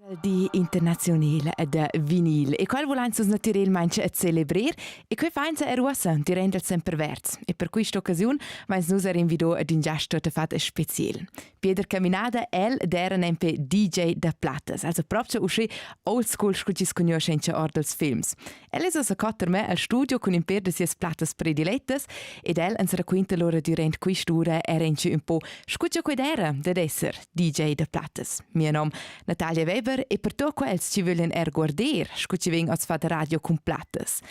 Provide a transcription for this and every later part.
Di internazionale da vinil e quel volans naturalmente a celebrar e quei fainza è russa di rendere sempre verts e per questa occasione mais nus er invido ad un gesto te fat special. Pieder Caminada era nempe DJ da plattas, also proprio usci old school scucis conoscenza ordels films. Es a cotter me al studio con imper de sies plattas predilettas ed ens racquinta loro durant quistura era un po' scuccia quedera da esser DJ da plattas. Mio nome Natalia Weber e per to quels ci vogliono guardare, scucci veng als fat radio con plattas.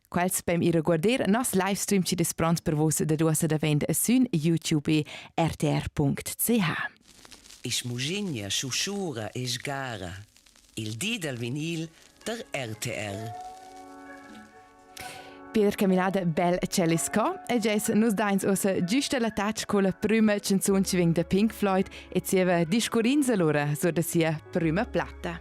Quels beim ir guardare nos livestream ci desprons per vos da duosa da vend a sun YouTube e rtr.ch. Is mugigna, sciusciura e sgara. Il dì del vinil der RTR. Pieder Caminada bel celesco e jazz nus dains ossa giusta la touch con la prima canzone ci veng da Pink Floyd e sieva discorinza loro so da sia prima platta.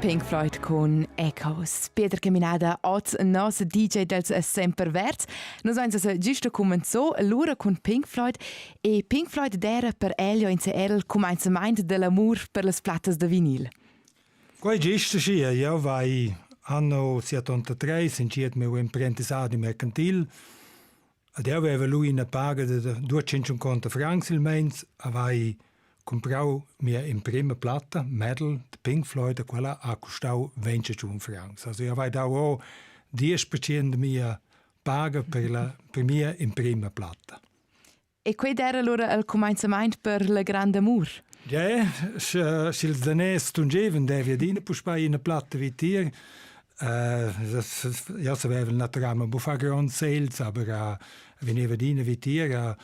Pink Floyd con Echoes. Pieder Caminada, oz nos DJ dels Semper Verts. Nos eins giusto comenzo l'ora con Pink Floyd e Pink Floyd dera per Elio in CL comencement dell'amor per le plattas de vinil. Quai giusto sì, io vai anno 73, sentiet meu imprendisado mercantil. Ed io aveva lui una paga di 250 francs il mens, avai comprau mir in prima platta, Medal, de Pink Floyd, quella ha costau 21 francs. Also io vai da o 10% di mia paga per mia in prima platta. E quid era allora il cominciamento per la grande amor? Ja, se ils danès tungeven, devia dina puspai in platta vitir. Ja, sapevano naturalmente un po' grandi sales, aber veniva dina vitir,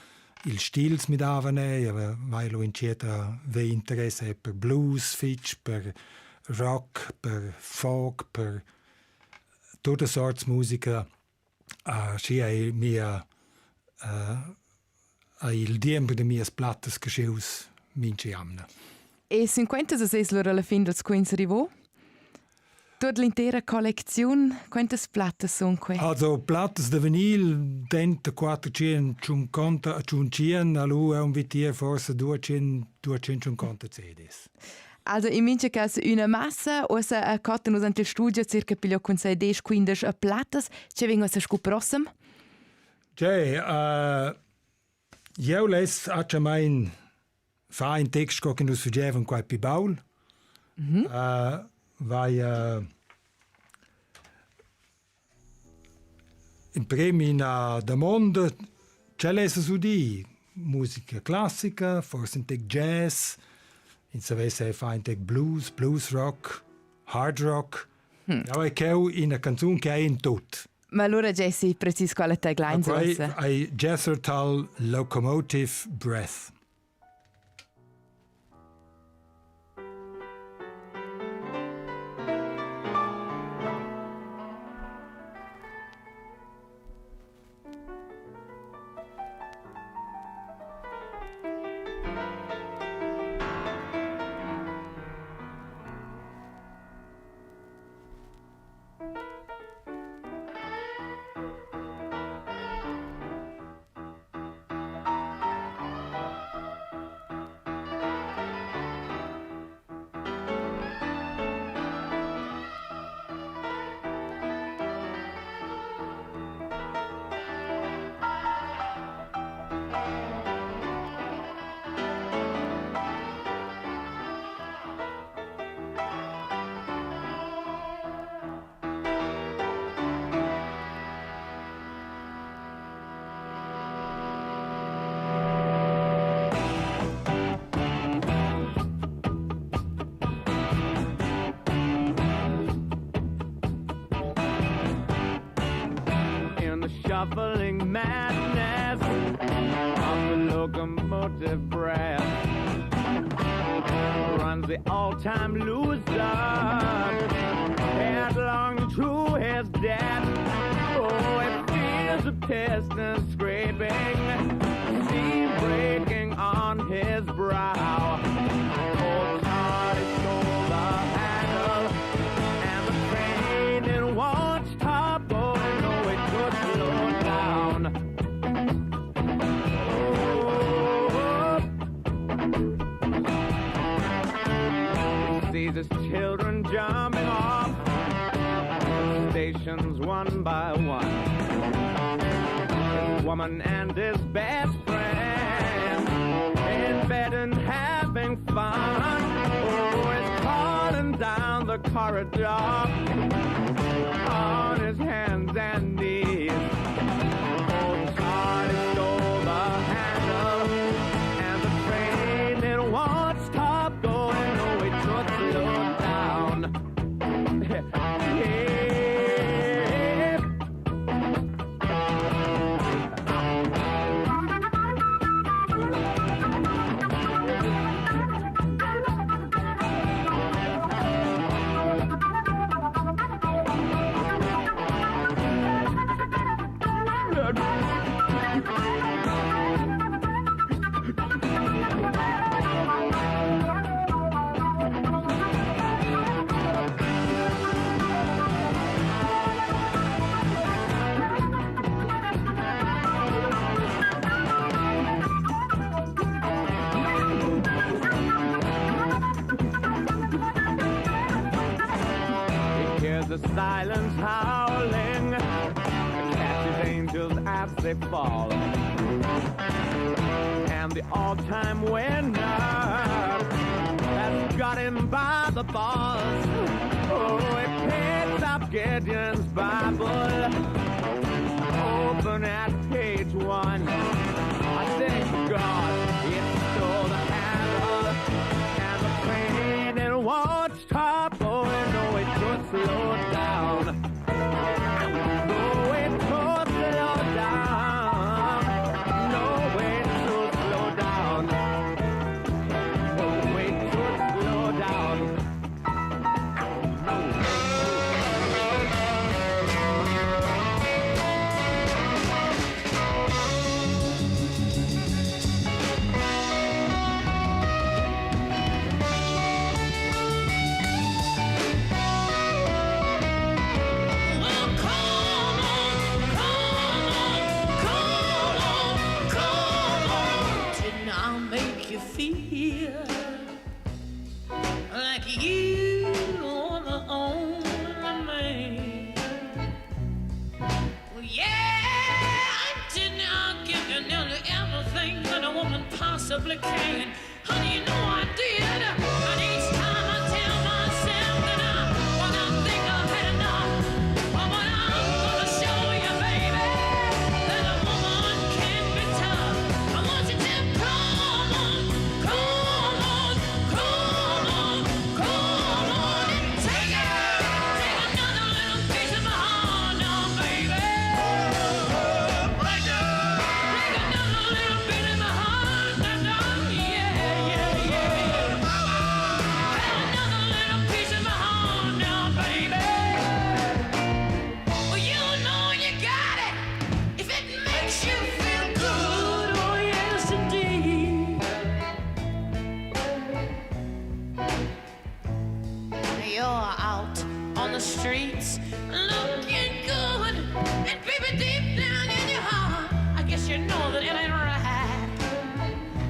il stils mi davano, vai lo incieta ve interesse per blues, fitch, per rock, per folk, per tutte sorti musica. Sì, mia il tempo di mie plattas che sceus minci amna. E 50 è allora alla fine del Queen's Rivaux? Tutta l'intera collezione, quante platte sono qui? Also, plattas de vinil, dente 450 a 500, allora è un vitier forse 250 CDs. Also, in mince caso una massa, o se a cotten usando il studio circa piglio con 10-15 plattas, c'è vengono a scoprossem? Io les a mein fa in text che nos sugeven qua pi baul. Vai in premi na da mondo c'è les su di musica classica, forse in tec jazz, in savesse fa in tec blues rock, hard rock. Ja, che in una canzone che è in tutto. Ma allora Jesse, preciso quale tagline sono? Ai Jethro Tull Locomotive Breath. Shuffling madness of the locomotive breath runs the all-time loser headlong to his death. Oh, it feels a piston scraping, steam breaking on his brow. Oh, God, it stole the handle, and the train it won't stop going. No, it could slow down. He sees his children jumping off stations one by one. His woman and his best friend in bed and having fun. Oh, he's calling down the corridor on his hands and knees. Oh, Charlie stole the handle, and the train it won't stop going. No, it could slow down. The silence howling catches angels as they fall, and the all-time winner has got him by the balls. Oh, he picks up Gideon's Bible, open at page 1. I say, God, it stole the handle, and the train it won't stop. Oh, no, it could slow down. No, it could slow down. No, it could slow down. Oh, it could slow down. Possibly can. Honey, you know I did. And each time I tell myself that when I think I've had enough, but when I'm gonna show you, baby, that a woman can be tough. I want you to come on, come on, come on, come on, and take another little piece of my heart now, baby. Take another little bit of my heart. Streets looking good, and baby, deep down in your heart, I guess you know that it ain't right.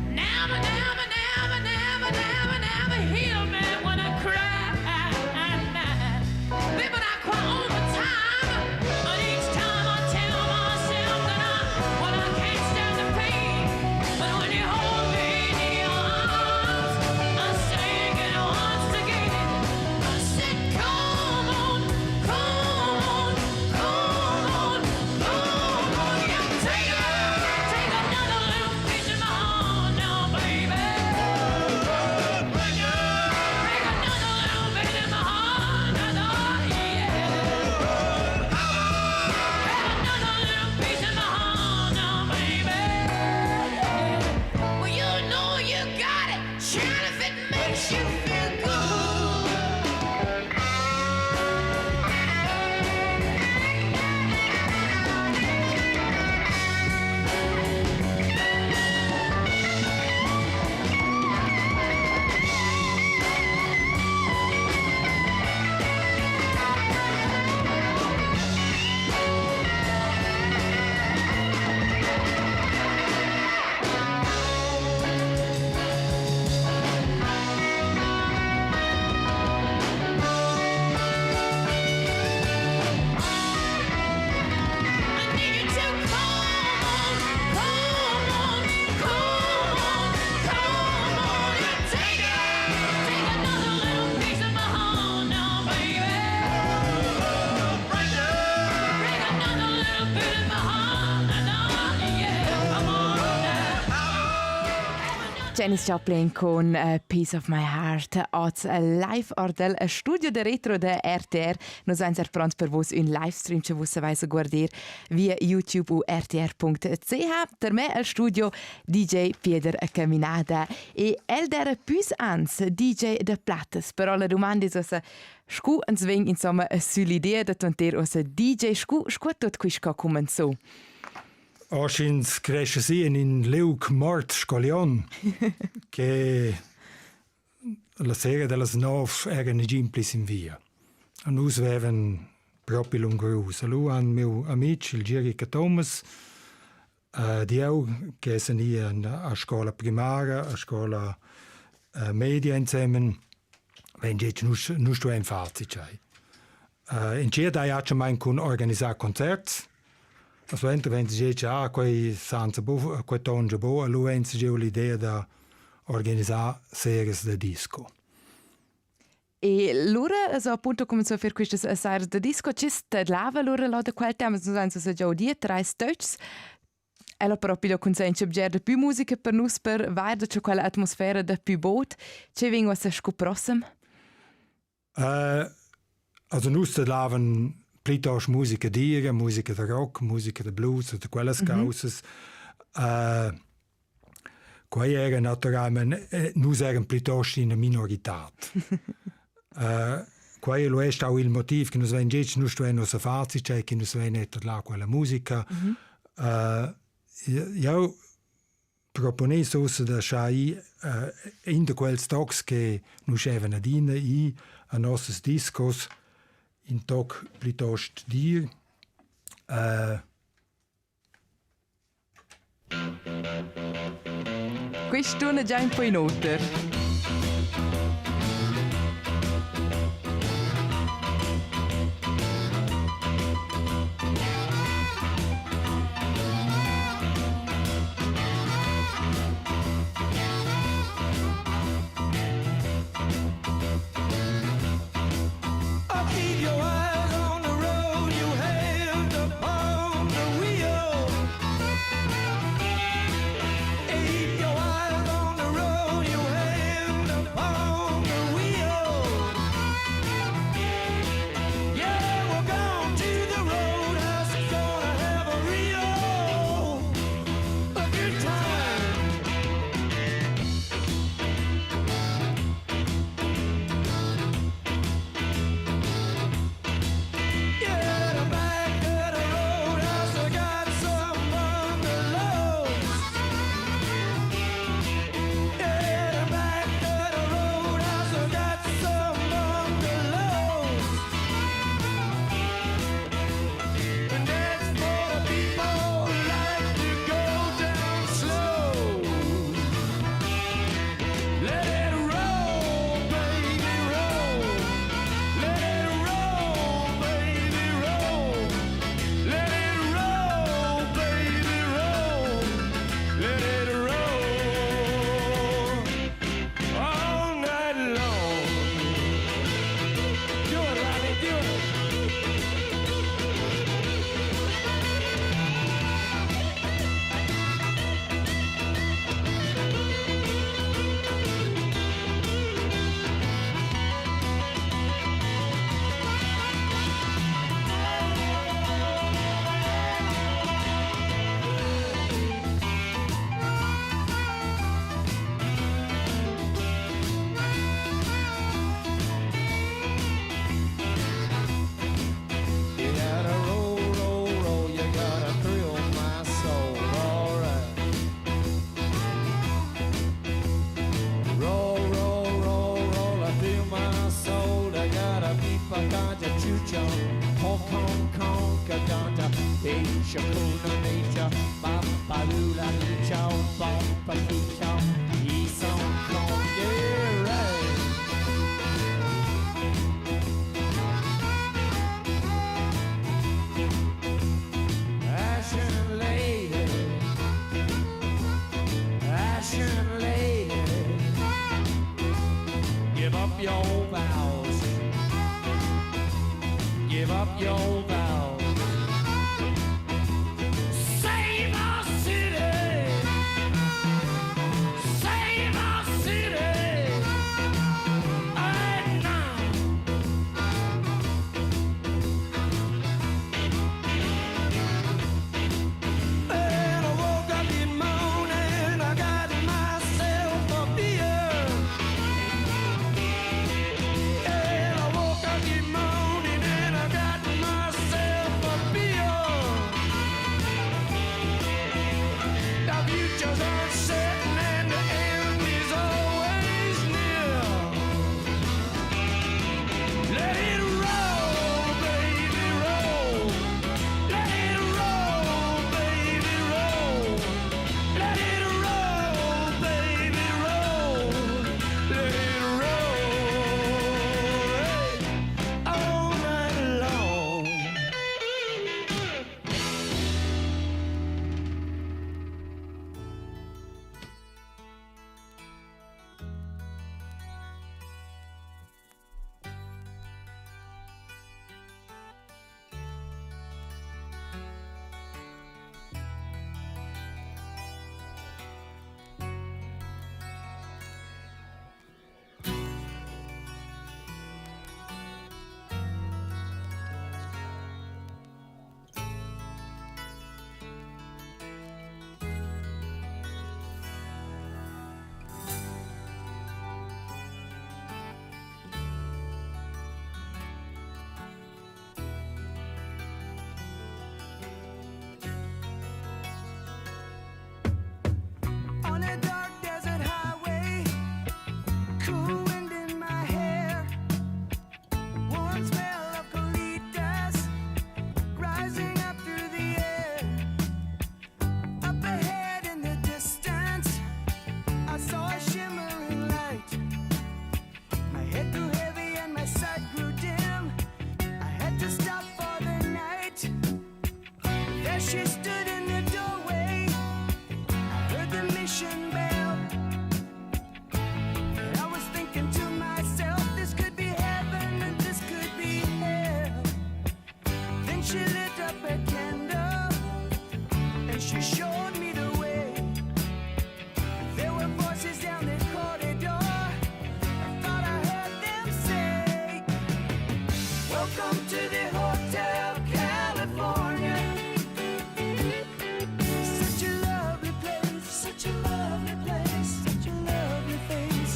Never, never, never, never, never, never heal me when I cry. Baby, I cry all the time, but each time I tell myself that when I can't stand the pain, but when you hold me in your arms, I sing it once again. I said, come on. Janis Joplin con Piece of My Heart als live ordel a studio de retro de RTR. Nos vens pronto per vos un livestream che vos vais a guardar via YouTube o rtr.ch. Per me al studio DJ Pieder Caminada e el dera plus ans DJ de Plattes. Però la domanda è se scu ans veng insomma sull'idea de tonter o se DJ scu tot quisca comenzò. Oschins cresce sien in Leuk Mort Scolion, che la sera delle 9 erano gimplis in via. E noi avevamo proprio lungrus. Allora, il mio amico, il Gerica Thomas, che sono a scuola primaria, a scuola media insieme, wenn jetzt non sto in Fazit. In Ciedai hat man organisiert Konzerte. Assolutamente, wenn si dice, quei sanza bo, quei tonge bo, allora wenn si dice l'idea da organizzare series de disco. E l'ora, so appunto cominciò a fare queste serie di disco, c'è lava l'ora là da quel tempo, non so se già udì, 3 stöcks. Ella proprio consente di più musica per noi, per vedere c'è quella atmosfera di più boat. C'è vengo a scoprossem? Also noi laven piuttosto musica d'ira, musica de rock, musica de blues, de quelle cose. Quei era naturalmente, noi erano piuttosto in minorità. Quei lo è stato il motivo che noi invece non stiamo a farci, cioè che noi abbiamo quella musica. Io proponei solo da sciai in quei stocks che noi avevamo dinner a nostri discos in toc piuttosto dir. Questo è già un po' in otter. And I woke up in the morning and I got myself Welcome to the Hotel California. Such a lovely place, such a lovely place, such a lovely face.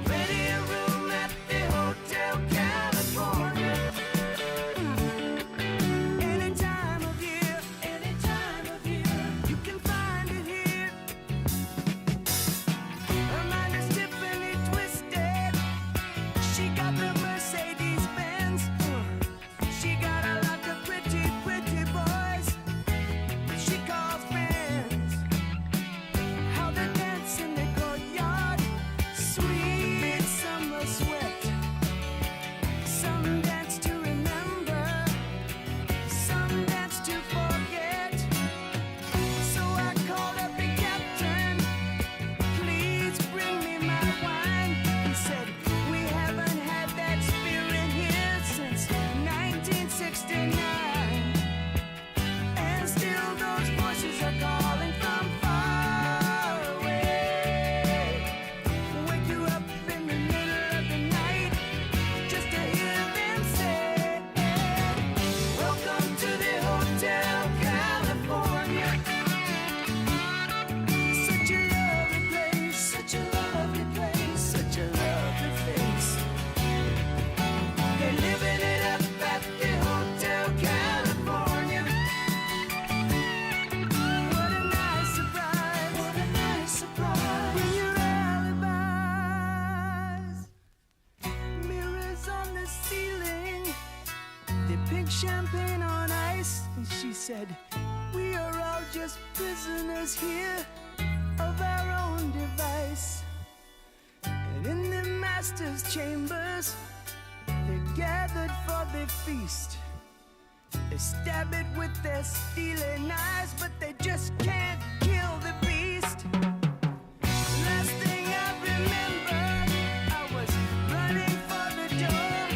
Plenty of room at the Hotel California. Any time of year, you can find it here. Her mind is Tiffany twisted. She got the Mercedes Benz. She got a lot of pretty, pretty boys she calls friends. How they dance in the courtyard, sweet summer sweat. Some dance to remember, some dance to forget. So I called up the captain, please bring me my wine. He said, we haven't had that spirit here since 1969. And still those voices are calling from far away. Wake you up in the middle of the night just to hear them say, welcome to the Hotel California. Such a lovely place, such a lovely place, such a lovely face. They're living it up at the Hotel California. What a nice surprise, what a nice surprise. Bring your alibis. Mirrors on the ceiling, the pink champagne on ice. And she said, we are all just prisoners here of our own device. And in the master's chambers, they're gathered for the feast. They stab it with their steely knives, but they just can't kill the beast. Last thing I remember, I was running for the door.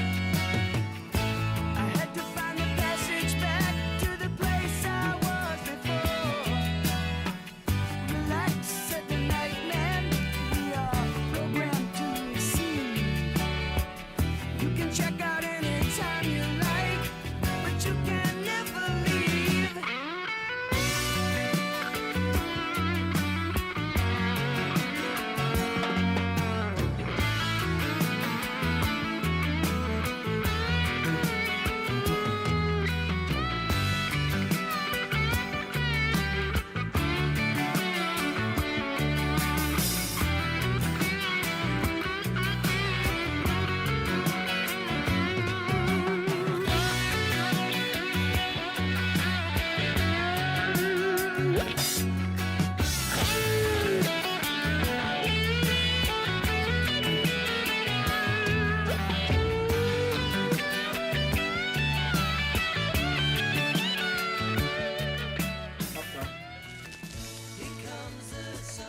I had to find the passage back to the place I was before. Relax, said the night man, we are programmed to receive. You can check out anytime you like, but you can never leave.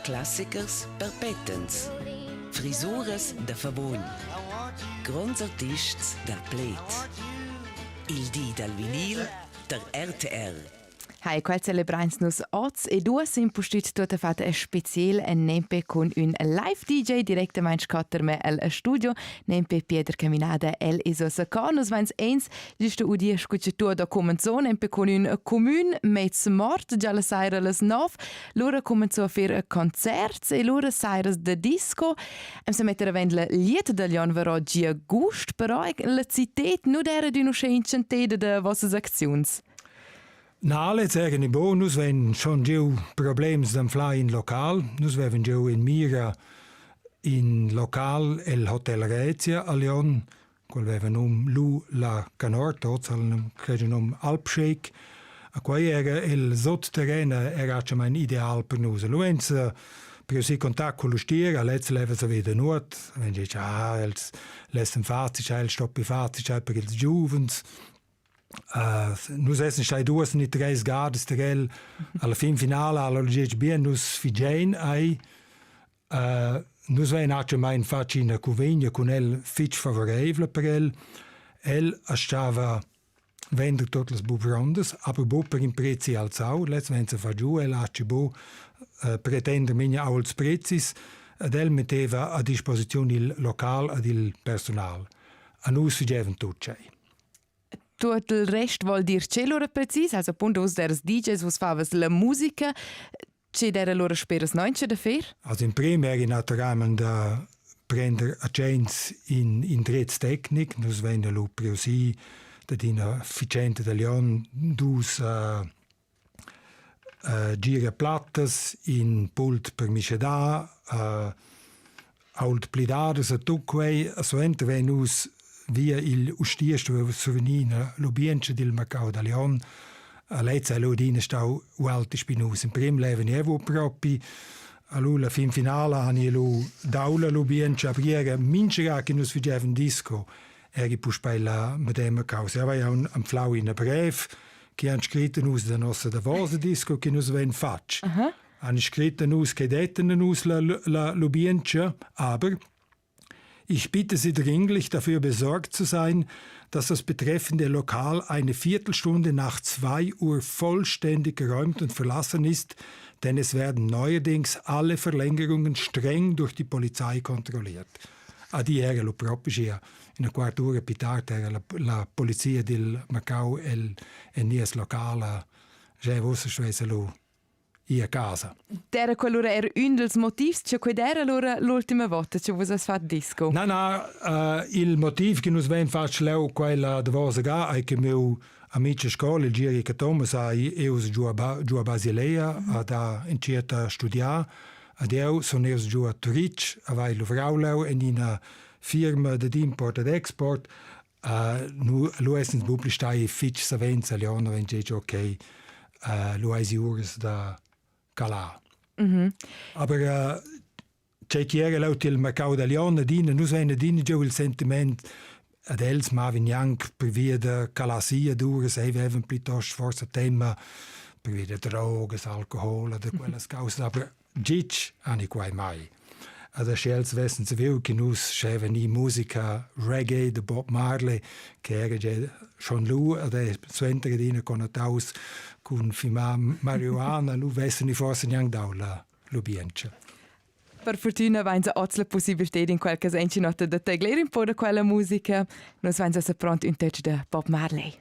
Klassikers perpetuens. Frisuras da favogn. Gronds artists da plet. Il di dal vinil der RTR. Hai quel celebrants nus oz e due sin postit tutta fatta è special en nempe con un live DJ direttamente scatter me al studio nempe Pieder Caminada el iso sacanus vans eins giusto udi scucciatur da comenzo nempe con un comune mezz mort già la saira las 9 loro comenzo a fare concerts e loro sairas de disco se mettere a vendere liet da Lion verò gia gust però la citet nu era di una incentede de vossas actions. Na, alle sagen i bo, nus wenn schon giu problems dem fly in lokal, nus werden giu in Mira in lokal el Hotel Rezia a Lyon, quel werden Lu la Canor, tots al cregen Alpshake, a quai era el sotterrene era schon mein ideal per nus. Luens per si contact con lo stier, let's leva sa wieder not, wenn ich els lessen Fazit, el stoppi Fazit per ils Juvens. Nus essen stai duas ni tres gades terel alla fin finale alla legge bien nus figein ai nus vein ace mein faci in cuvegna con el fitch favorevole per el stava vender tot las bubrondes aber bo per in prezzi alzau let's wenn se fa giù el ace bo pretender minha auls prezzis ed el metteva a disposizione il local ed il personal. a nus fagevan tut tschei. Tutto il resto vuol dire c'è loro preciso, also appunto aus deres DJs, was favas la musica, c'è dera loro speras neunche da fer? Also in prim eri naturalment da prender agents in Dretstechnik, nus venne lu preusi da dina ficente da Leon dus gira plattas in pult per mischeda, ault plidades a tuquei, so enter nus via il ustiesto souvenir lubienche del Macau da Leon, a lezza lodine stau ualti spinus in prim leven evo propi, la fin finale hanno lu daula lubienche abriere minchera che nus vigeven disco, eri puspella medema causa. Era ja un flau in a brev che han scritto nus da nostra davose disco che nus ven fatch. Han scritto nus che detten nus la lubienche, aber ich bitte Sie dringlich, dafür besorgt zu sein, dass das betreffende Lokal eine Viertelstunde nach 2 Uhr vollständig geräumt und verlassen ist, denn es werden neuerdings alle Verlängerungen streng durch die Polizei kontrolliert. Adi era lo proprio in una quarta ora più tardi era la polizia del Macau e nies locale già vosse svese lo a casa. Era quell'ora era un dels motivs, cioè quid era allora l'ultima volta che vos has fatto disco? No, il motivo che nos ven fatto leu quella de vosa ga è che meu amici scuola, il Giri che Thomas eus giù a Basilea, da in certa studiare, ed eu sono eus giù a Turic, avai lo vrauleu in una firma di import ed export, lu essens public stai fitch savenza leona wenn je okay, lu eisi ures da Calà. Aber c'è chi era laut il Macau da Leona dina, nus venne dina giù il sentiment ad els ma vignanc per via da Calasia dures, even piuttosto forse tema per via da drogas, alcohol, da quelles cause, aber gic ani quai mai. Ad els vessen se viu che nus scheven i musica reggae de Bob Marley, che era già schon lu, ad suentere dina connotaus con fima marijuana, lu vessen i forse niang daula lubiencha. Per fortuna vain oz la possibilità in qualche senso nota da tagliare un po' da quella musica, nos vain se pronto un touch da Bob Marley.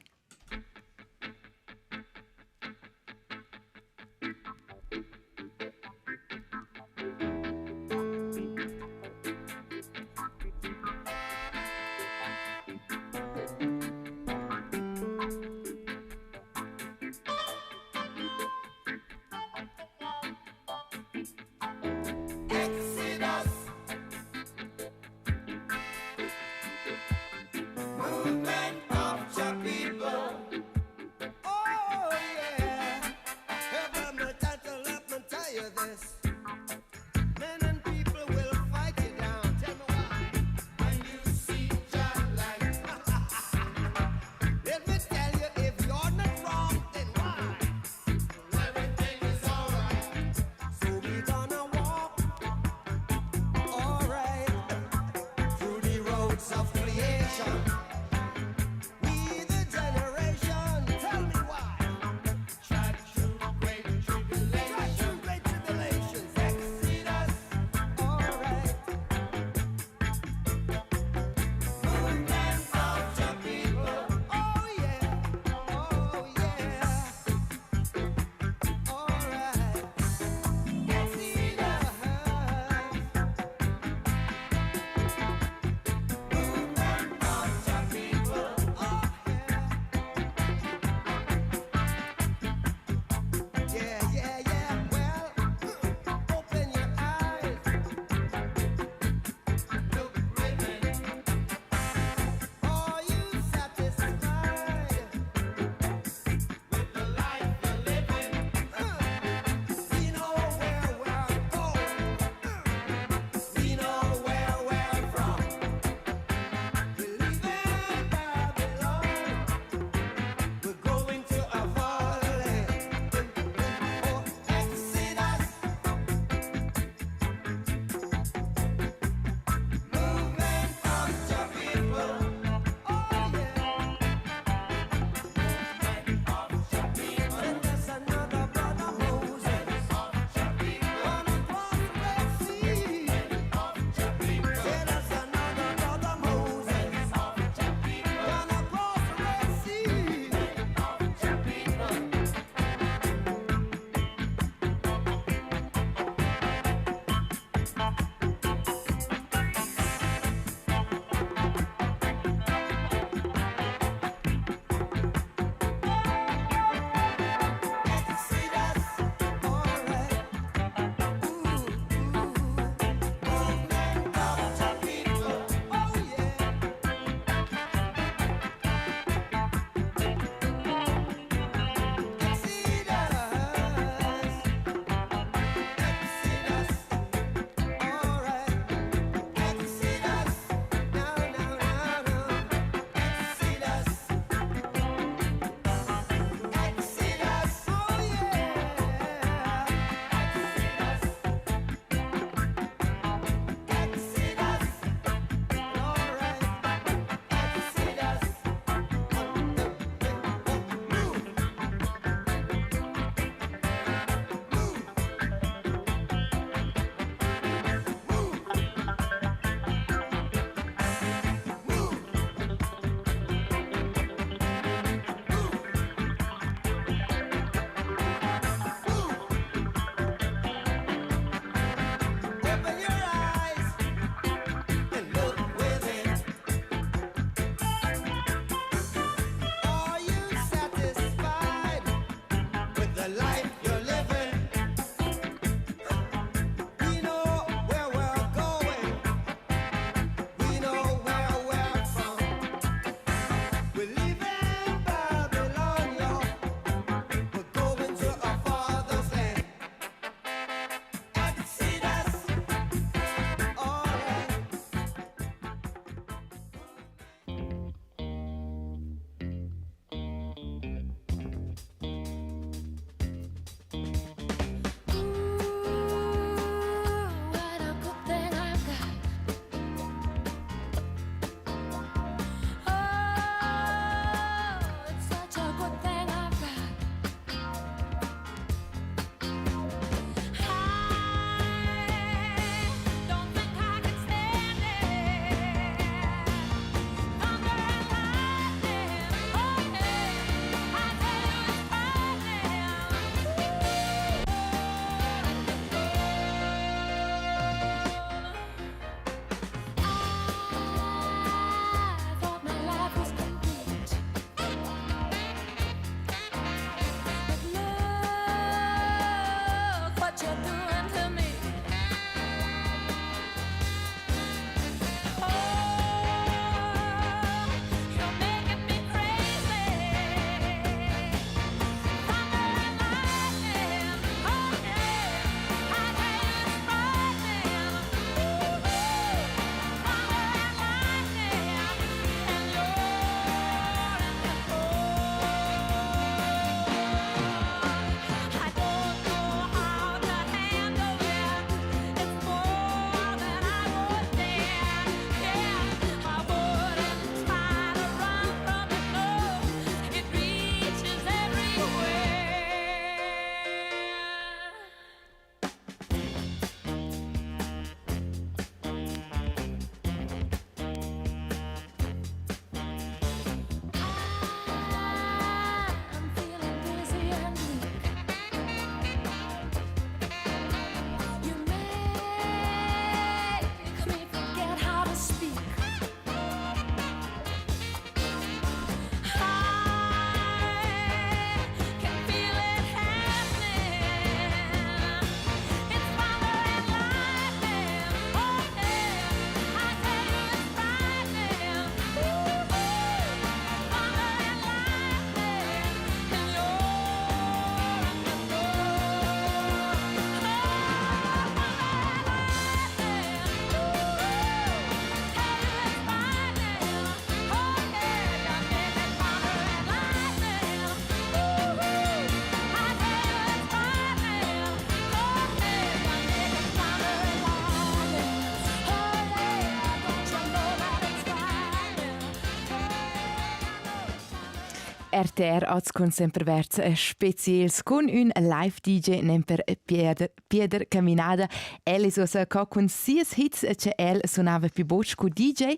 RTR oggi con Semperverz specials con un live DJ nemper Pieder Caminada. El is osa co con sies hits che el sonava più boc co DJ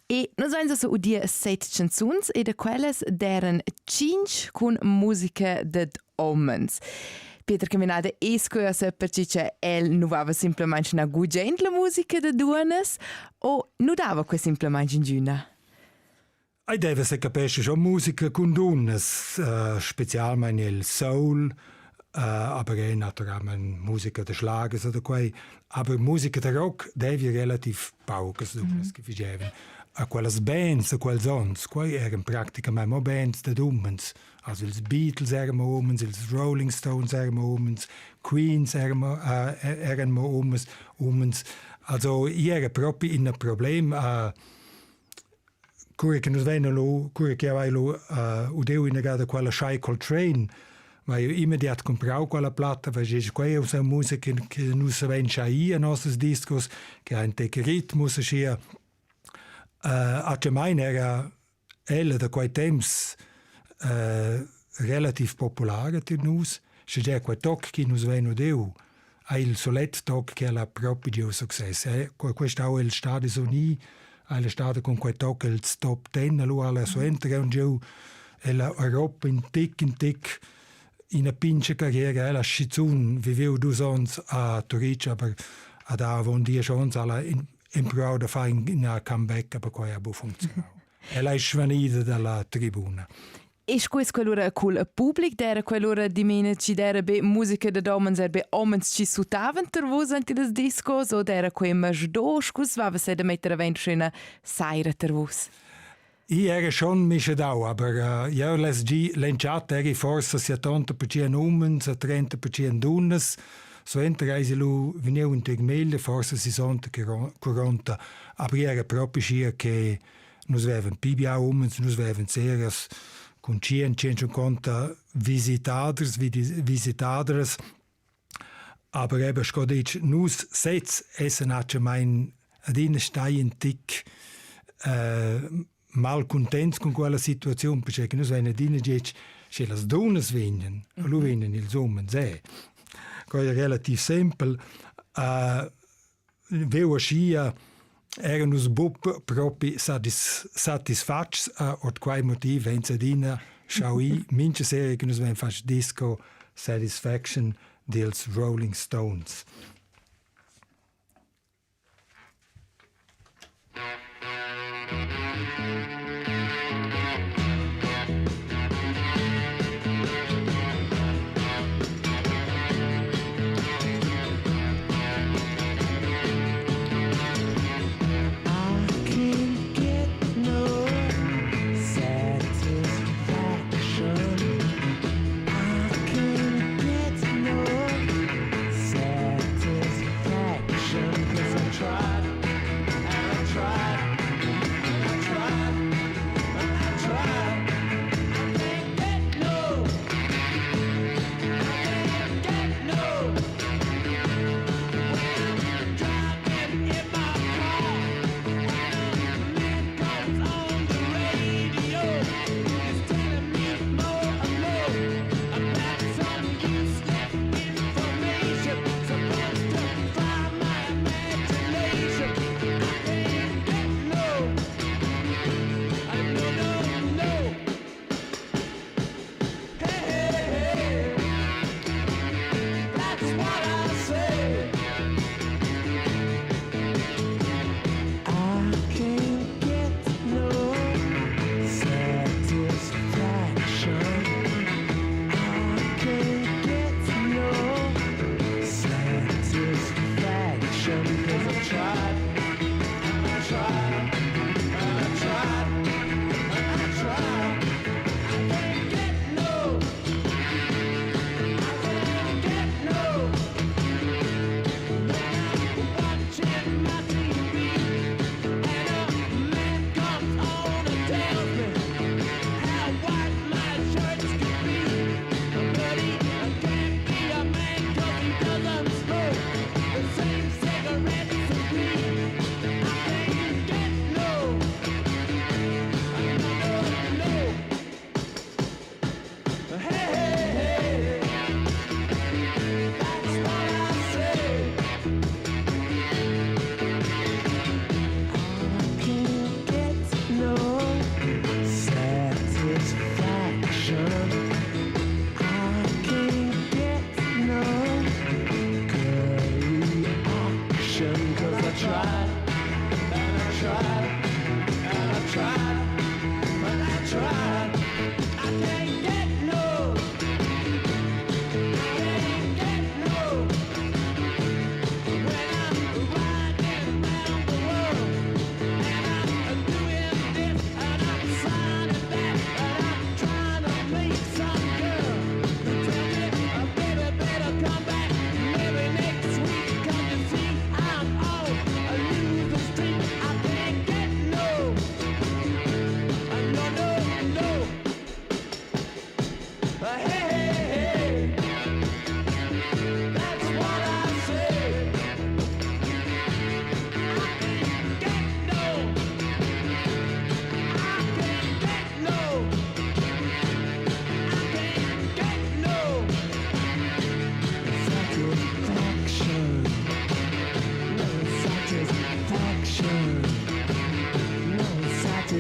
e nos vens so udia 7 canzuns e de quelles deren 5 con musica de omens. Pieder Caminada esco a perché che el nu vava simplement na gugent la musica de duonas o nu dava que simplement in giuna. I deve se capisce schon musica con donnes, specialmente il soul, aber naturalmente musica de schlagers oder quei, aber musica de rock deve relativ paucas donnes che facevano. A quelles bands, a quels ons, quei erano praticamente bands de dummens. Also els Beatles erano omens, els Rolling Stones erano omens, Queens erano omens. Also era proprio in un problema. Cure che nos vengono, cure che avevo udeu in agada quella Shai Coltrane, ma io immediat comprau quella platta, perché quella è una musica che non si vende Shai a nostri discos, che ha un tec ritmus, sia a Gemain era ella da quei temps relativ popolare per nus, se già quei toc che nos vengono udeu, è il solet toc che ha proprio successo, questo è il stadio soni. Alla stata con quei tocchi il top 10 allora so entra un giù e l'Europa in tic in una pinche carriera la Schizun viveu 2 anni a Turic aber ad avon 10 anni alla improv da fare in comeback per quei abu funzionau e la svanida dalla tribuna. E scuis quell'ora col pubblic dera quell'ora di mine ci dera be musica de domens be omens ci sutaven ter vos anti des discos o dera quei masdo scus vava se de mettere vent schöne saira ter vos. I era schon mischedau, aber ja l'enciat eri forse 70% omens, 30% donnes, so entra eisi lu veneu in tegmelle, forse 60-40, aber era proprio scia che nos veven pibia omens, nos veven seras, con 150 visitaders, aber eben scodic nus sets essen hat mein adine stein tick mal contents con quella situazione perché nus wenn adine gech che las donas venen lu venen il sommen se coi relativ simpel veo scia erano sbop proprio satisfats od quai motiv enzadina schaui minche serie che nos ven fas disco Satisfaction dels Rolling Stones.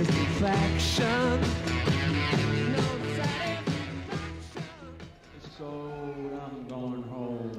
satisfaction. No satisfaction. So I'm going home.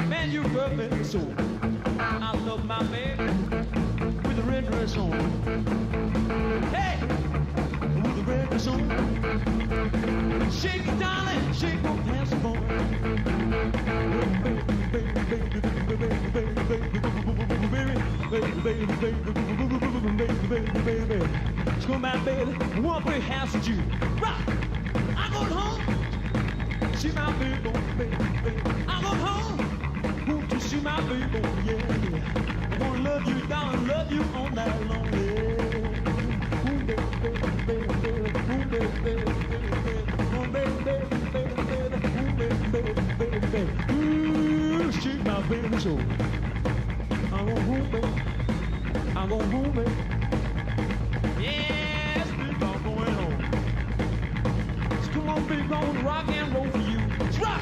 Man, you love me so. I love my baby with a red dress on. Hey, with a red dress on. Shake it, darling, shake your pants on. Baby, come back, baby. I want to play house with you. Rock. I'm going home. See my baby, baby. I'm going home. Won't you see my baby? Yeah, yeah. I'm gonna love you, darling, love you all night long. Yeah. Ooh, baby, baby, baby, baby. Ooh, baby, baby, baby, baby. Ooh, baby, baby, baby, baby. Ooh, baby, baby, baby, baby. Ooh, shake my baby so. I'm gonna home, baby. I'm gonna home, baby. Yes, baby, I'm going home. So come on, baby, gonna rock and roll for you. Let's rock!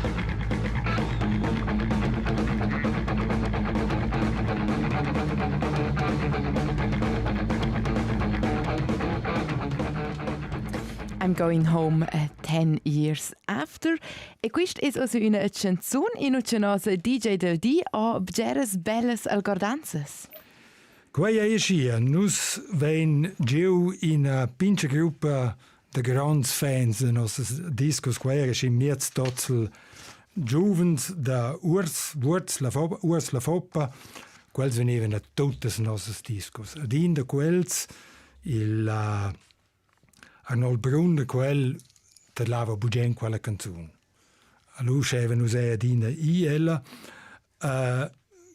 I'm Going Home 10 Years After. E questa è also una canzone in cui nostra DJ del D ha bgeres belles alcordanzas. Quei è scia, nus vein giu in a pinche gruppa de grands fans de nostres discos, quei era schi miez totzel giuvens da Urs la Foppa, quels venivano a tuttes nostres discos. Ad in de quels il Arnold Brun de quel te lava bugen quella canzone. A lui sceva nus è ad in ella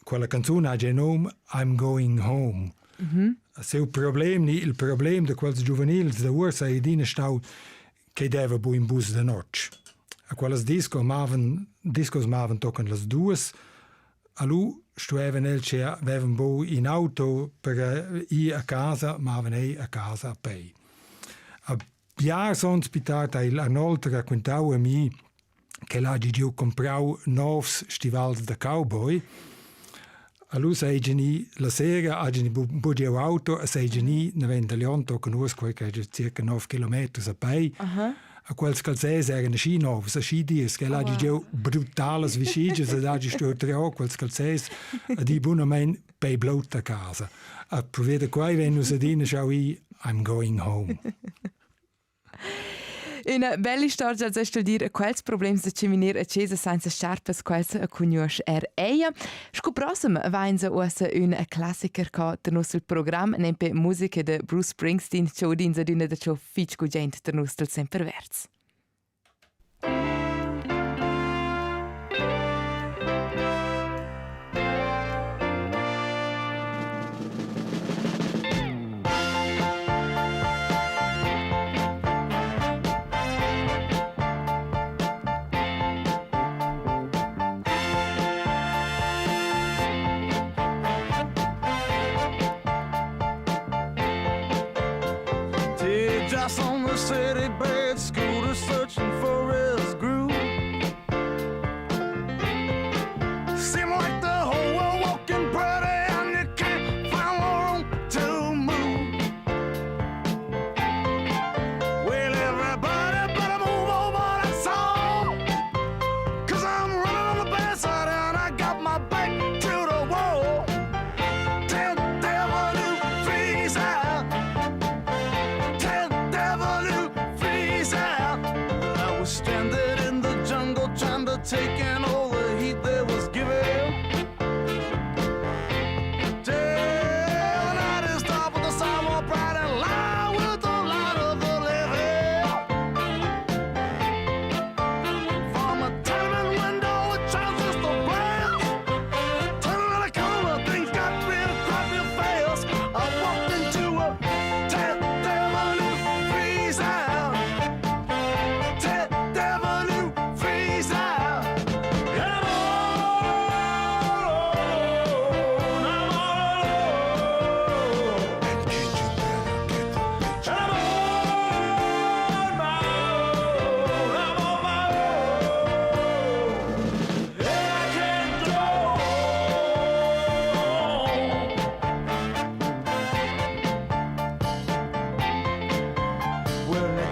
quella canzone ha genome I'm Going Home. Il problem de quels juvenils de Urs è ad in stau che deve bu in bus de noc. A quelles discos maven tocken las duas. A lui stueven el che avevan bu in auto per i a casa, maven ei a casa a pei. A jaar sons pitat il Arnold raccontau a mi che l'hagi giù comprau novs stivals da cowboy. A lui seigeni la sera ageni bugiu auto a seigeni ne vendalion tocken us quei che è circa 9 kilometers a pei. A quels calzés erano schi novs, a schi dies, che l'hagi giù brutales vestiges, ad agi sto treo quels calzés a di buonamen pei blot a casa. A provvede quai venus ad in schau i I'm Going Home. Una bella storia già sto dire quels problemi da ciminare accesa senza sciarpes quels conosce eia. Sco prossimo va in usa un classiker che del nostro programma nempe musica de Bruce Springsteen ciò dinza d'una da ciò fitch gente del nostro semperverts. Just on the city bed, scooter searching for his groove. Seem like the whole world walking pretty and you can't find room to move. Well, everybody better move over that song, 'cause I'm running on the bad side and I got my back to the wall. Tell the devil to freeze out. Stranded in the jungle, trying to take in all the heat that was given. Till the night is dark with the sidewalk bright and light with the light of the living. From a tenement window, it chances the blast. Turning on the corner, things got real crappy fast. I walked into a devil who freeze out.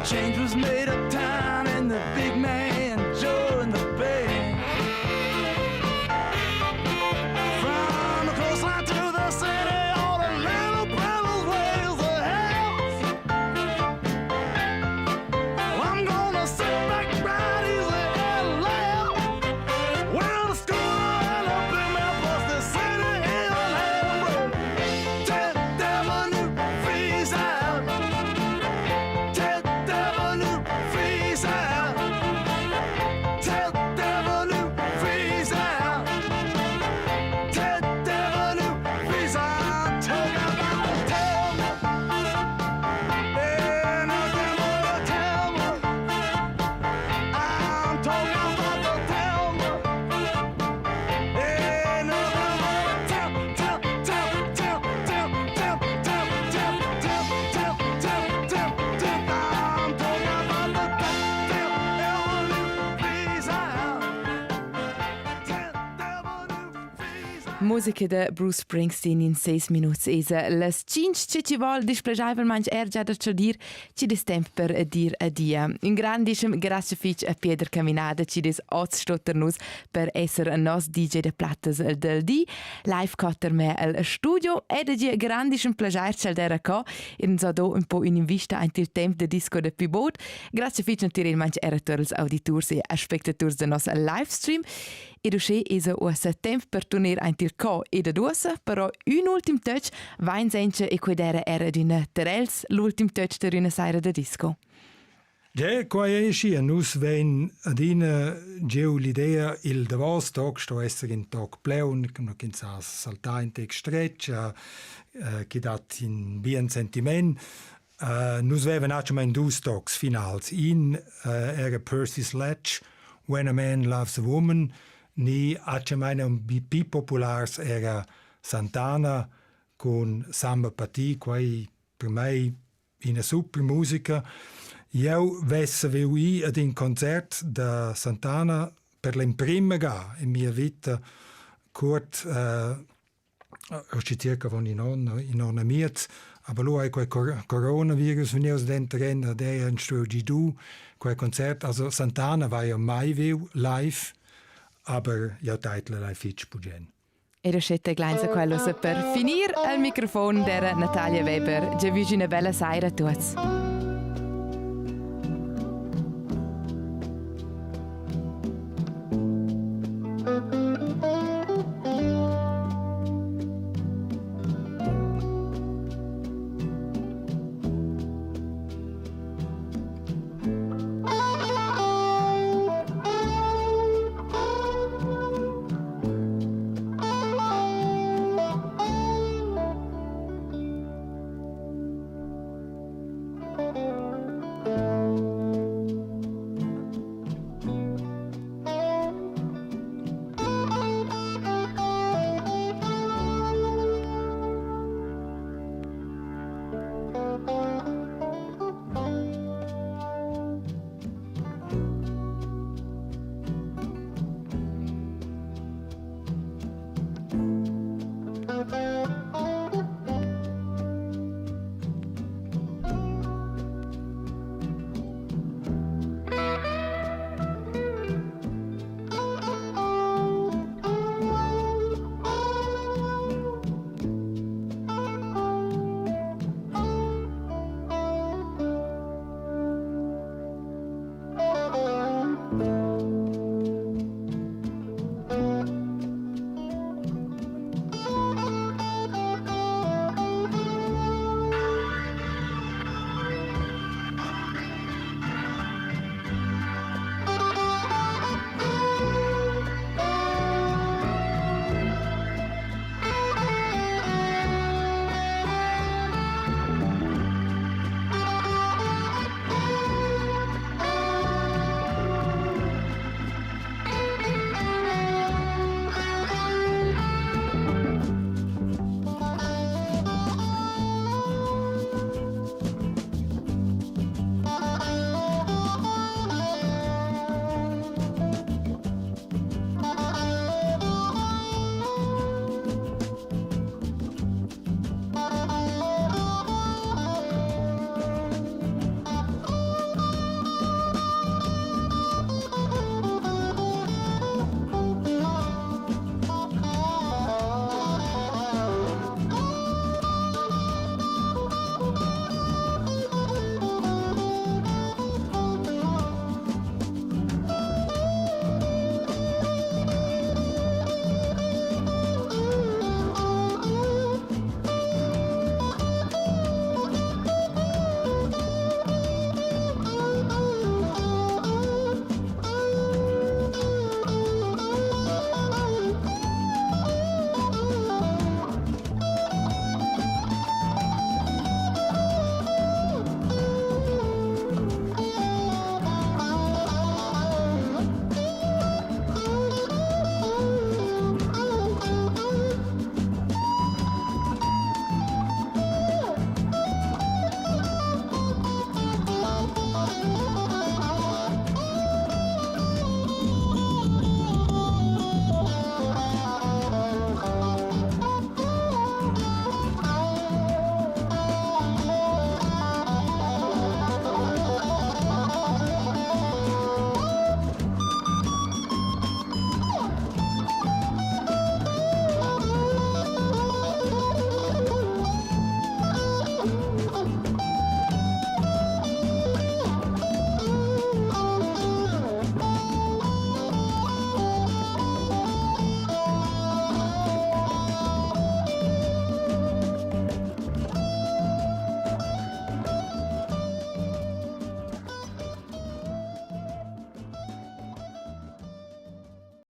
Change was made uptown and the big man Joe in the band. From the coastline to the city, all the little brothers wails the house. Well, I'm gonna sit back right easy and laugh. Well, the schooner and the big man plus the city in hell. Tell devil new freeze out. Freeze out. Tell devil new freeze out. Tell devil new freeze out. Talk about the tell me. Ain't nothing more to tell me. I'm talking about the tell me. Ain't nothing more to tell. I'm talking about Musica de Bruce Springsteen in 6 minuti esa las 5 ci vol displegiavel manch già da dir ci des temp per dir adia. Un grandissimo grazie fich a Pieder Caminada ci des oz stotternus per esser a nos DJ de plattas del di live cotter me al studio ed a grandissimo plagiar cel dera co in so do un po in vista anche il temp de disco de Pibot. Grazie fich naturel manch erators auditors e spectators de nos livestream. E dusce esa ossa temp per tornare anche il co e da duossa, però un ultim touch va in senza e quedera era d'una terels l'ultim touch de una saira da disco. Ja, qua è scia, nus ven adina geu l'idea il davos tog sto esser in tog pleun, no kin sa salta in teg stretch, che dat in bien sentiment. Nus veven accia mein dus togs finals. In era Percy Sledge, When a Man Loves a Woman, ni accia meine pi populars era Santana con Samba Pati, quai per me una super musica. Io vesse ad un concert da Santana per l'imprima ga in mia vita kurt circa von in on amiet, aber lo quel coronavirus venius dentro renna der in studio du quel concert, also Santana war ja mai live, aber ja title live fitch pugen. E roscette gleinza quello per finire al microfono della Natalia Weber. Già vi una bella saira a tutti.